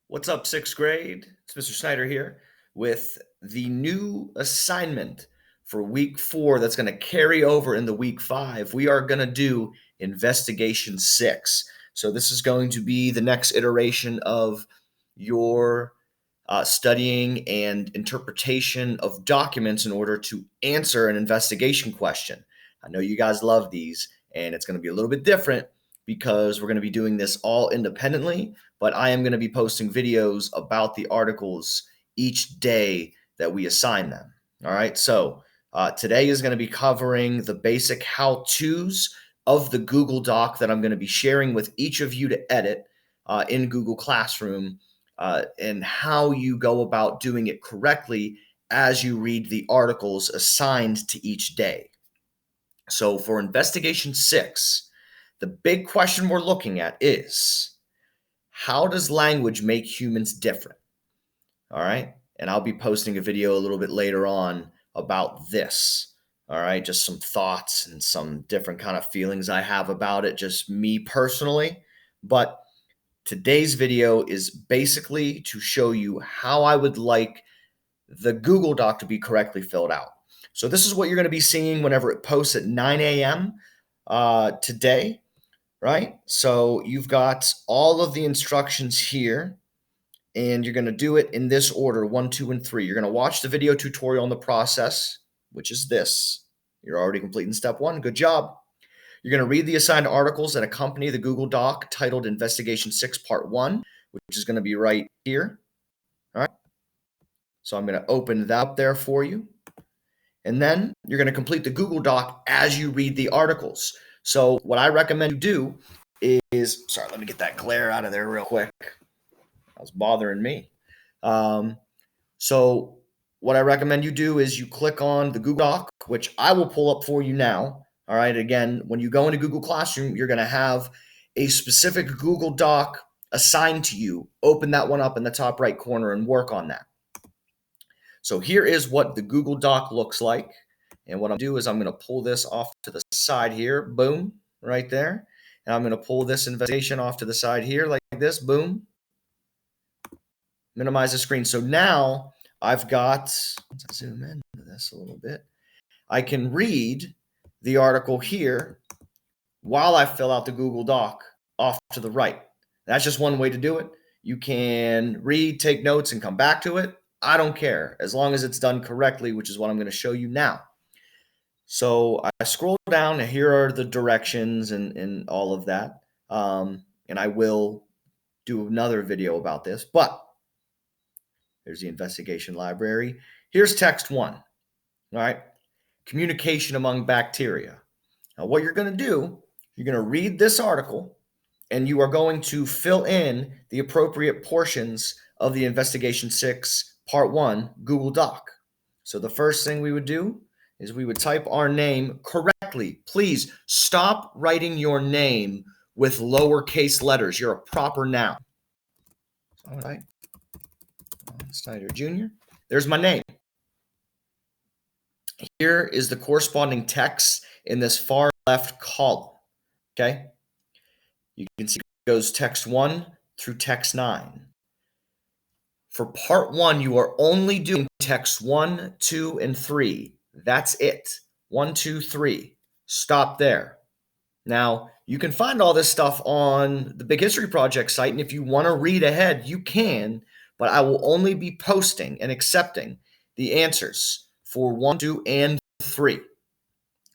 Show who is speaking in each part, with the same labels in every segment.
Speaker 1: What's up, sixth grade? It's Mr. Snyder here with the new assignment for week 4 that's going to carry over into week 5. We are going to do investigation 6. So, this is going to be the next iteration of your studying and interpretation of documents in order to answer an investigation question. I know you guys love these, and it's going to be a little bit different because we're going to be doing this all independently, but I am going to be posting videos about the articles each day that we assign them. All right, so today is going to be covering the basic how-tos of the Google Doc that I'm going to be sharing with each of you to edit in Google Classroom, and how you go about doing it correctly as you read the articles assigned to each day. So for investigation 6, the big question we're looking at is, how does language make humans different? All right. And I'll be posting a video a little bit later on about this. All right. Just some thoughts and some different kind of feelings I have about it, just me personally. But today's video is basically to show you how I would like the Google Doc to be correctly filled out. So this is what you're going to be seeing whenever it posts at 9 a.m. Today, right? So you've got all of the instructions here, and you're going to do it in this order, 1, 2, and 3. You're going to watch the video tutorial on the process, which is this. You're already completing step 1. Good job. You're going to read the assigned articles that accompany the Google Doc titled Investigation 6 Part 1, which is going to be right here. All right. So I'm going to open that up there for you. And then you're going to complete the Google Doc as you read the articles. So what I recommend you do is, sorry, let me get that glare out of there real quick. That was bothering me. So what I recommend you do is you click on the Google Doc, which I will pull up for you now. All right. Again, when you go into Google Classroom, you're going to have a specific Google Doc assigned to you. Open that one up in the top right corner and work on that. So here is what the Google Doc looks like. And what I'll do is I'm going to pull this off to the side here. Boom, right there. And I'm going to pull this investigation off to the side here like this. Boom. Minimize the screen. So now I've got, let's zoom into this a little bit. I can read the article here while I fill out the Google Doc off to the right. That's just one way to do it. You can read, take notes, and come back to it. I don't care, as long as it's done correctly, which is what I'm going to show you now. So I scroll down, and here are the directions and all of that. And I will do another video about this, but there's the investigation library. Here's text 1, all right? Communication among bacteria. Now, what you're going to do, you're going to read this article, and you are going to fill in the appropriate portions of the investigation 6 Part 1 Google Doc. So the first thing we would do is we would type our name correctly. Please stop writing your name with lowercase letters. You're a proper noun. All right. Snyder Jr. There's my name. Here is the corresponding text in this far left column. Okay. You can see it goes text 1 through text 9. For part 1, you are only doing text 1, 2, and 3. That's it. 1, 2, 3. Stop there. Now, you can find all this stuff on the Big History Project site, and if you want to read ahead, you can, but I will only be posting and accepting the answers for 1, 2, and 3.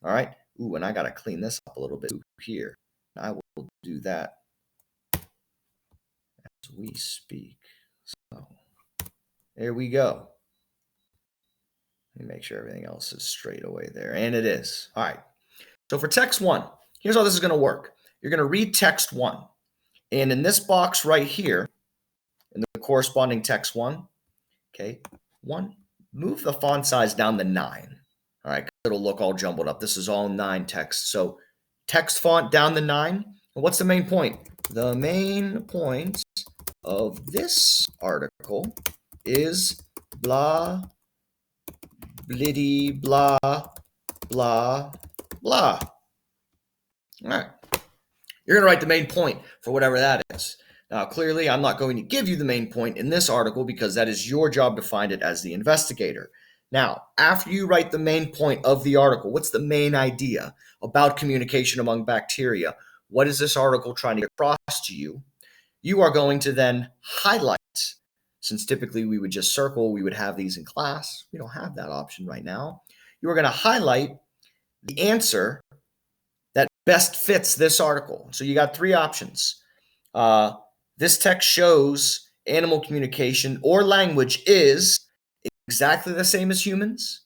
Speaker 1: All right? Ooh, and I got to clean this up a little bit here. I will do that as we speak. So there we go. Let me make sure everything else is straight away there. And it is. All right. So for text 1, here's how this is going to work. You're going to read text 1. And in this box right here, in the corresponding text 1, okay, 1, move the font size down to 9. All right. It'll look all jumbled up. This is all 9 text. So text font down to 9. And what's the main point? The main point of this article is blah, blitty, blah, blah, blah. All right. You're going to write the main point for whatever that is. Now, clearly, I'm not going to give you the main point in this article because that is your job to find it as the investigator. Now, after you write the main point of the article, what's the main idea about communication among bacteria? What is this article trying to get across to you? You are going to then highlight, since typically we would just circle, we would have these in class. We don't have that option right now. You are going to highlight the answer that best fits this article. So you got three options. This text shows animal communication or language is exactly the same as humans,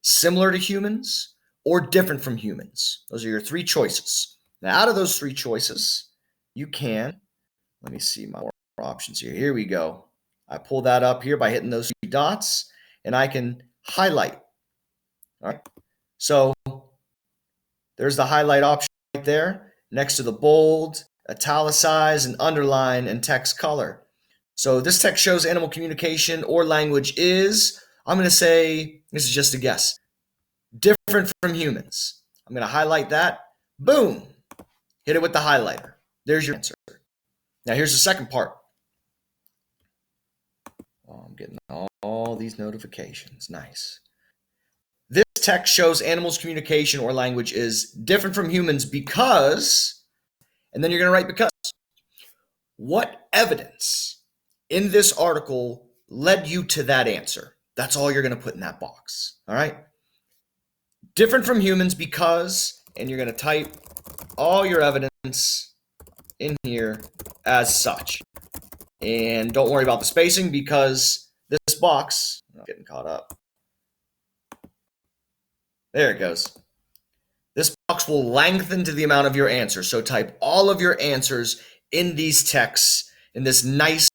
Speaker 1: similar to humans, or different from humans. Those are your three choices. Now, out of those three choices, you can, let me see my more options here. Here we go. I pull that up here by hitting those three dots, and I can highlight. All right. So there's the highlight option right there next to the bold, italicize, and underline, and text color. So this text shows animal communication or language is, I'm going to say, this is just a guess, different from humans. I'm going to highlight that. Boom. Hit it with the highlighter. There's your answer. Now here's the second part. Oh, I'm getting all these notifications. Nice. This text shows animals' communication or language is different from humans because, and then you're going to write because. What evidence in this article led you to that answer? That's all you're going to put in that box. All right. Different from humans because, and you're going to type all your evidence in here as such. And don't worry about the spacing because this box, I'm getting caught up. There it goes. This box will lengthen to the amount of your answer. So type all of your answers in these texts in this nice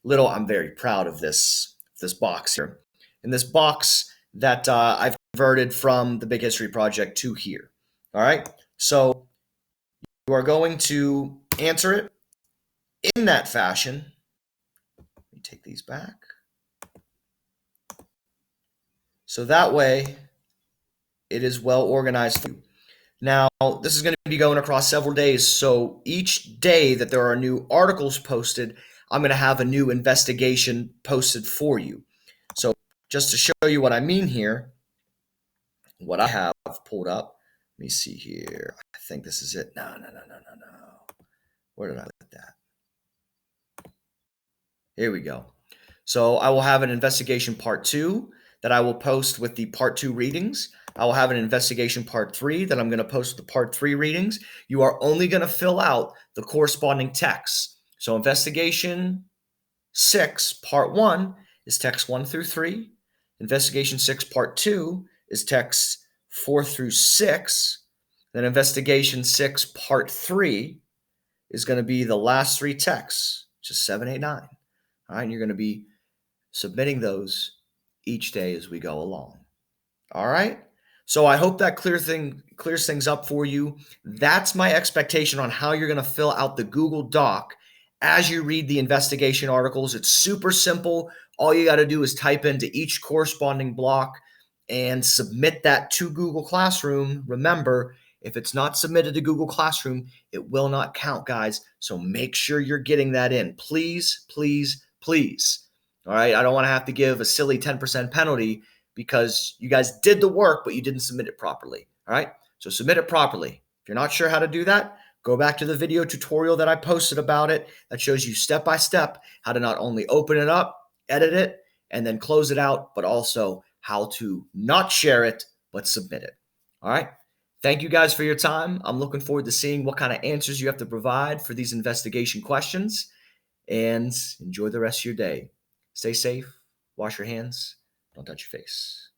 Speaker 1: little, I'm very proud of this box here. In this box that I've converted from the Big History Project to here. All right. So you are going to answer it in that fashion. Let me take these back. So that way it is well organized for you. Now, this is going to be going across several days. So each day that there are new articles posted, I'm going to have a new investigation posted for you. So just to show you what I mean here, what I have pulled up, let me see here. I think this is it. No. Where did I put that? Here we go. So I will have an investigation part 2 that I will post with the part 2 readings. I will have an investigation part 3 that I'm going to post with the part 3 readings. You are only going to fill out the corresponding text. So investigation 6, part 1 is text 1 through 3. Investigation 6, part 2 is text 4 through 6. Then investigation 6, part 3 is going to be the last 3 texts, which is 7, 8, 9. All right, and you're going to be submitting those each day as we go along. All right. So I hope that clears things up for you. That's my expectation on how you're going to fill out the Google Doc as you read the investigation articles. It's super simple. All you got to do is type into each corresponding block and submit that to Google Classroom. Remember, if it's not submitted to Google Classroom, it will not count, guys. So make sure you're getting that in. Please, please, please. All right. I don't want to have to give a silly 10% penalty because you guys did the work, but you didn't submit it properly. All right. So submit it properly. If you're not sure how to do that, go back to the video tutorial that I posted about it that shows you step by step how to not only open it up, edit it, and then close it out, but also how to not share it, but submit it. All right. Thank you guys for your time. I'm looking forward to seeing what kind of answers you have to provide for these investigation questions, and enjoy the rest of your day. Stay safe, wash your hands, don't touch your face.